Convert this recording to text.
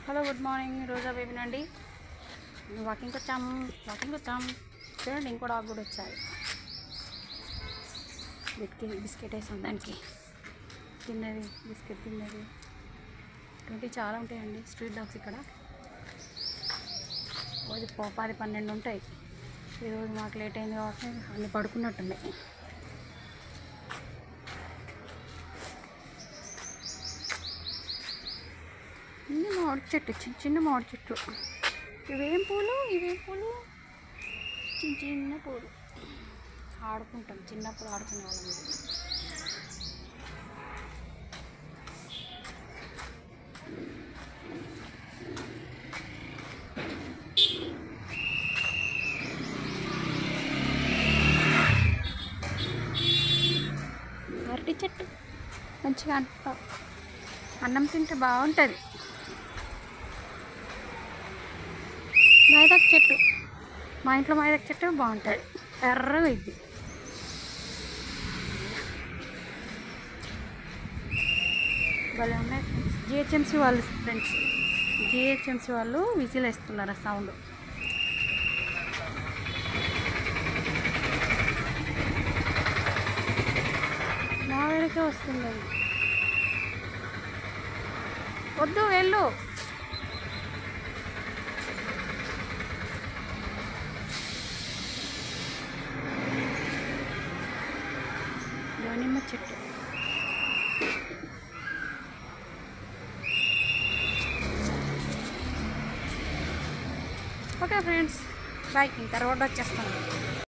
Hello good morning. Roja బేబీనండి. వాకింగ్కి వచ్చాము చూడండి. ఇంకో డాగ్ కూడా వచ్చాయి. బిస్కెట్ వేసాం దానికి, తిన్నది బిస్కెట్ తిన్నది. ఇటువంటి చాలా ఉంటాయండి స్ట్రీట్ డాగ్స్ ఇక్కడ. 10-12 ఉంటాయి. ఈరోజు మాకు లేట్ అయింది కాబట్టి అన్నీ పడుకున్నట్టున్నాయి. మామిడి చెట్టు, చిన్న మామిడి చెట్టు. ఇవేం పూలు చిన్న పూలు. ఆడుకుంటాం, చిన్నప్పుడు ఆడుకునే వాళ్ళం. అరటి చెట్టు మంచిగా అన్నం తింటే బాగుంటుంది. మైదాకు చెట్టు, మా ఇంట్లో మైదాకు చెట్టు బాగుంటుంది, ఎర్రగా ఇది. భలే ఉన్నాయి. జిహెచ్ఎంసీ వాళ్ళు ఫ్రెండ్స్, జిహెచ్ఎంసీ వాళ్ళు విజిల్ వేస్తున్నారు. ఆ సౌండ్ నా వేడికే వస్తుంది. అది వద్దు, వెళ్ళు. దానిమ్మ చెట్టు. Okay friends, bye. ఇంకా రోడ్ వచ్చేస్తాను.